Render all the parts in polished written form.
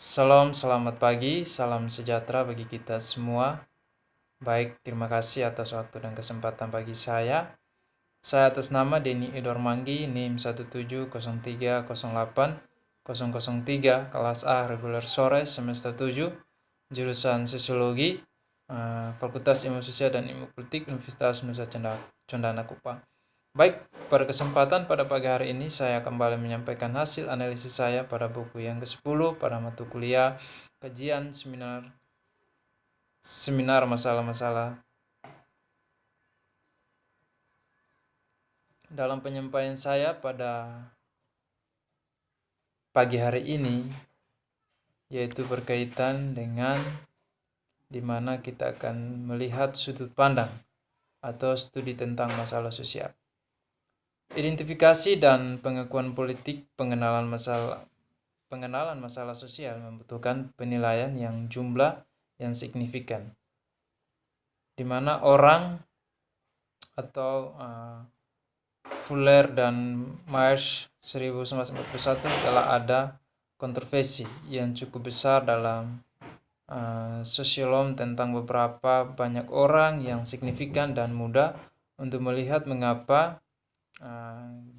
Selamat pagi, salam sejahtera bagi kita semua. Baik, terima kasih atas waktu dan kesempatan bagi saya. Saya atas nama Denny Edward Manggi, NIM 17030808003, kelas A, reguler sore, semester 7, jurusan Sosiologi, Fakultas Ilmu Sosial dan Ilmu Politik, Universitas Nusa Cendana Kupang. Baik, pada kesempatan pada pagi hari ini saya kembali menyampaikan hasil analisis saya pada buku yang ke-10 pada mata kuliah kajian seminar masalah-masalah. Dalam penyampaian saya pada pagi hari ini yaitu berkaitan dengan di mana kita akan melihat sudut pandang atau studi tentang masalah sosial. Identifikasi dan pengakuan politik pengenalan masalah sosial membutuhkan penilaian yang jumlah yang signifikan, di mana orang atau Fuller dan Myers 1941 telah ada kontroversi yang cukup besar dalam sosiolog tentang beberapa banyak orang yang signifikan dan mudah untuk melihat mengapa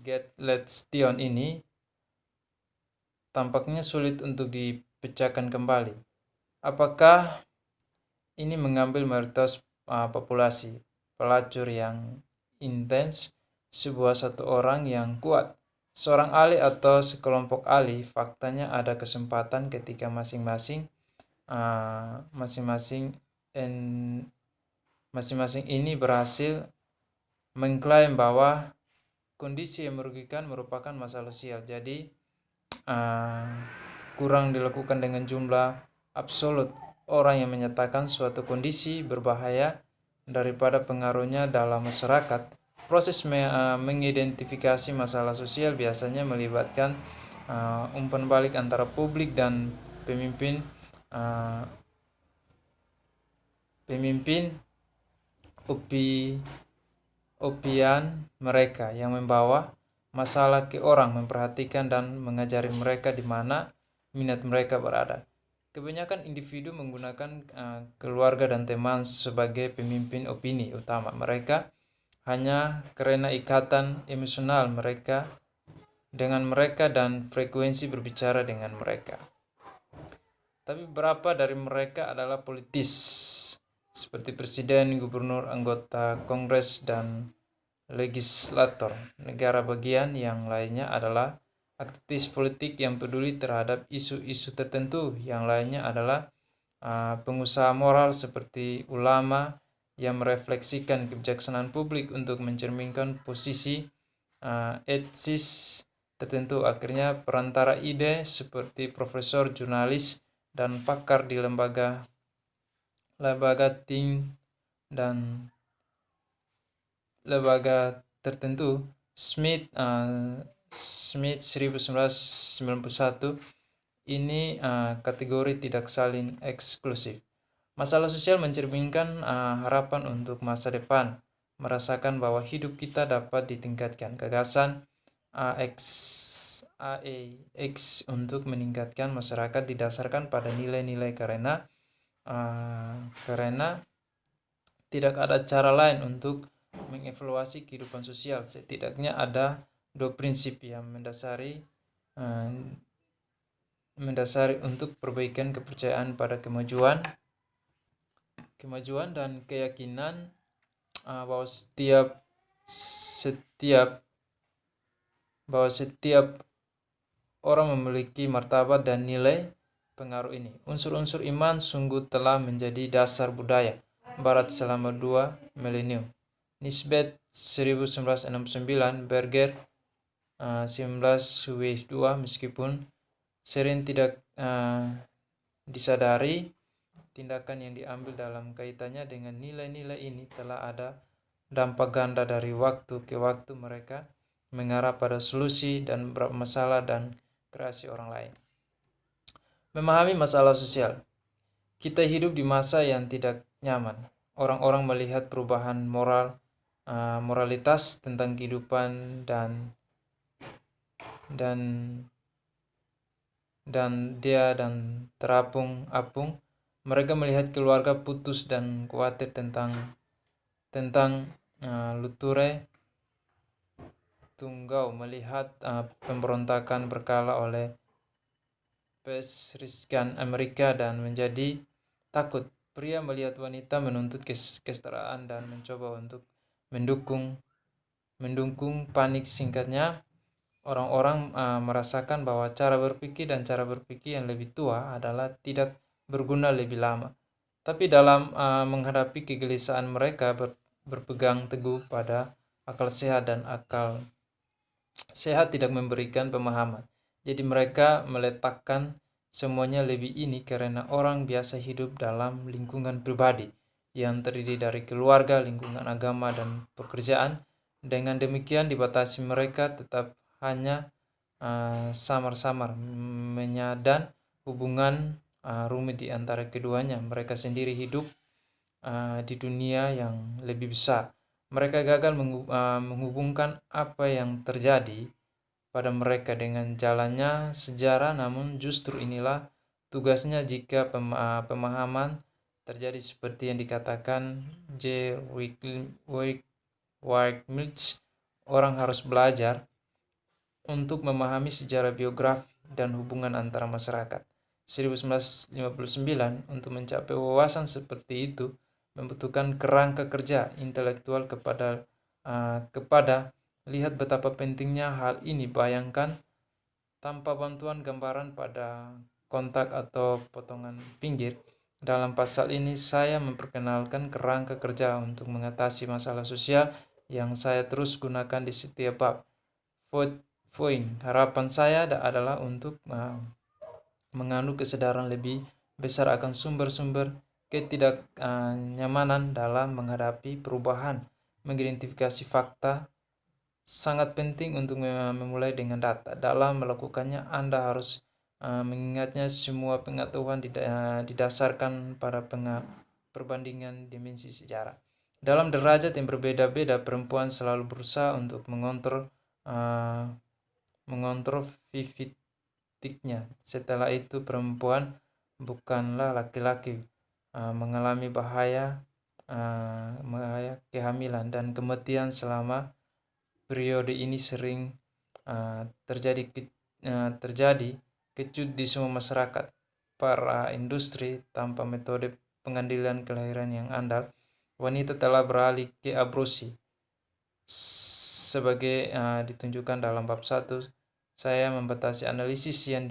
Getlestion ini tampaknya sulit untuk dipecahkan kembali. Apakah ini mengambil mayoritas populasi, pelacur yang intens, satu orang yang kuat, seorang ahli atau sekelompok ahli? Faktanya ada kesempatan ketika masing-masing ini berhasil mengklaim bahwa kondisi yang merugikan merupakan masalah sosial. Jadi kurang dilakukan dengan jumlah absolut orang yang menyatakan suatu kondisi berbahaya daripada pengaruhnya dalam masyarakat. Proses mengidentifikasi masalah sosial biasanya melibatkan umpan balik antara publik dan pemimpin opian mereka yang membawa masalah ke orang, memperhatikan dan mengajari mereka di mana minat mereka berada. Kebanyakan individu menggunakan keluarga dan teman sebagai pemimpin opini utama mereka hanya karena ikatan emosional mereka dengan mereka dan frekuensi berbicara dengan mereka. Tapi beberapa dari mereka adalah politis, seperti presiden, gubernur, anggota kongres, dan legislator negara. Bagian yang lainnya adalah aktivis politik yang peduli terhadap isu-isu tertentu. Yang lainnya adalah pengusaha moral seperti ulama yang merefleksikan kebijaksanaan publik untuk mencerminkan posisi etis tertentu. Akhirnya perantara ide seperti profesor, jurnalis, dan pakar di lembaga dan lembaga tertentu. Smith 1991 ini kategori tidak saling eksklusif. Masalah sosial mencerminkan harapan untuk masa depan, merasakan bahwa hidup kita dapat ditingkatkan. Gagasan AEX untuk meningkatkan masyarakat didasarkan pada nilai-nilai karena tidak ada cara lain untuk mengevaluasi kehidupan sosial. Setidaknya ada dua prinsip yang mendasari untuk perbaikan kepercayaan pada kemajuan dan keyakinan bahwa setiap orang memiliki martabat dan nilai pengaruh ini. Unsur-unsur iman sungguh telah menjadi dasar budaya Barat selama 2 milenium. Nisbet 1969, Berger 19W2. Meskipun sering tidak disadari, tindakan yang diambil dalam kaitannya dengan nilai-nilai ini telah ada dampak ganda dari waktu ke waktu. Mereka mengarah pada solusi dan beberapa masalah dan kreasi orang lain. Memahami masalah sosial. Kita hidup di masa yang tidak nyaman. Orang-orang melihat perubahan moralitas tentang kehidupan dan dan terapung-apung. Mereka melihat keluarga putus dan khawatir tentang Luture Tunggau melihat pemberontakan berkala oleh Pesriskan Amerika dan menjadi takut. Pria melihat wanita menuntut kesetaraan dan mencoba untuk mendukung panik. Singkatnya, orang-orang merasakan bahwa cara berpikir yang lebih tua adalah tidak berguna lebih lama. Tapi dalam menghadapi kegelisahan mereka berpegang teguh pada akal sehat, dan akal sehat tidak memberikan pemahaman. Jadi mereka meletakkan semuanya lebih ini karena orang biasa hidup dalam lingkungan pribadi yang terdiri dari keluarga, lingkungan agama, dan pekerjaan. Dengan demikian dibatasi mereka tetap hanya samar-samar menyadan hubungan rumit di antara keduanya. Mereka sendiri hidup di dunia yang lebih besar. Mereka gagal menghubungkan apa yang terjadi pada mereka dengan jalannya sejarah, namun justru inilah tugasnya jika pemahaman terjadi seperti yang dikatakan J. Wigmilch. Orang harus belajar untuk memahami sejarah biografi dan hubungan antara masyarakat. 1959. Untuk mencapai wawasan seperti itu membutuhkan kerangka kerja intelektual kepada lihat betapa pentingnya hal ini. Bayangkan tanpa bantuan gambaran pada kontak atau potongan pinggir. Dalam pasal ini saya memperkenalkan kerangka kerja untuk mengatasi masalah sosial yang saya terus gunakan di setiap bab. Poin harapan saya adalah untuk mengandung kesadaran lebih besar akan sumber-sumber ketidaknyamanan dalam menghadapi perubahan, mengidentifikasi fakta. Sangat penting untuk memulai dengan data. Dalam melakukannya, Anda harus mengingatnya semua pengetahuan didasarkan pada perbandingan dimensi sejarah. Dalam derajat yang berbeda-beda, perempuan selalu berusaha untuk mengontrol vivitiknya. Setelah itu, perempuan bukanlah laki-laki mengalami bahaya kehamilan dan kematian. Selama periode ini sering terjadi kecut di semua masyarakat. Para industri tanpa metode pengadilan kelahiran yang andal, wanita telah beralih ke aborsi. Sebagai ditunjukkan dalam bab 1, saya membatasi analisis yang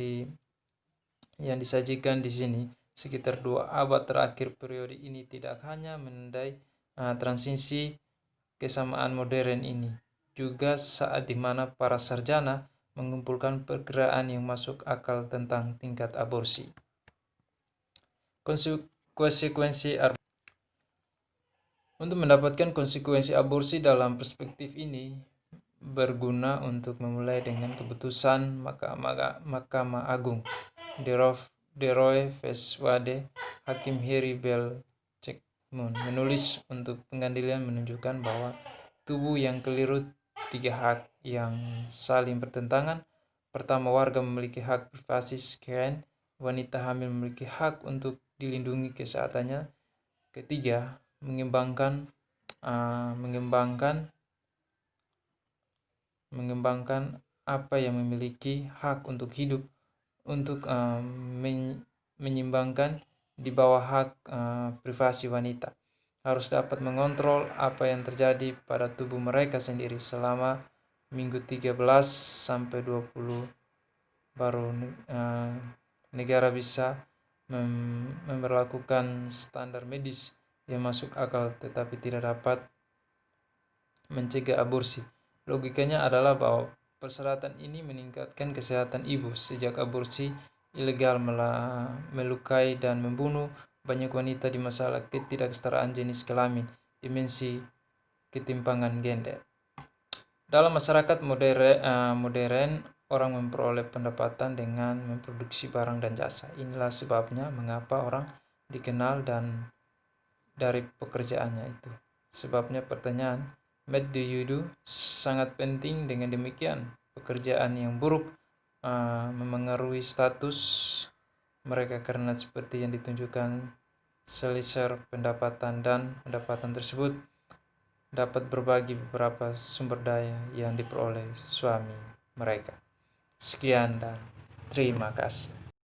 disajikan di sini. Sekitar 2 abad terakhir, periode ini tidak hanya menandai transisi kesamaan modern ini, juga saat di mana para sarjana mengumpulkan perkiraan yang masuk akal tentang tingkat aborsi. Konsekuensi untuk mendapatkan konsekuensi aborsi dalam perspektif ini berguna untuk memulai dengan keputusan Mahkamah Agung. De Roy Veswade, Hakim Harry Bell Checkmon menulis untuk pengadilan menunjukkan bahwa tubuh yang keliru 3 hak yang saling bertentangan. Pertama, warga memiliki hak privasi. Second, wanita hamil memiliki hak untuk dilindungi kesehatannya. Ketiga, mengembangkan apa yang memiliki hak untuk hidup, untuk menyeimbangkan di bawah hak privasi wanita. Harus dapat mengontrol apa yang terjadi pada tubuh mereka sendiri. Selama minggu 13 sampai 20 baru negara bisa memberlakukan standar medis yang masuk akal, tetapi tidak dapat mencegah aborsi. Logikanya adalah bahwa persyaratan ini meningkatkan kesehatan ibu. Sejak aborsi ilegal melukai dan membunuh banyak wanita di masalah ketidaksetaraan jenis kelamin, dimensi ketimpangan gender. Dalam masyarakat modern, orang memperoleh pendapatan dengan memproduksi barang dan jasa. Inilah sebabnya mengapa orang dikenal dan dari pekerjaannya itu. Sebabnya pertanyaan, what do you do? Sangat penting. Dengan demikian, pekerjaan yang buruk memengaruhi status mereka, karena seperti yang ditunjukkan selisih pendapatan, dan pendapatan tersebut dapat berbagi beberapa sumber daya yang diperoleh suami mereka. Sekian dan terima kasih.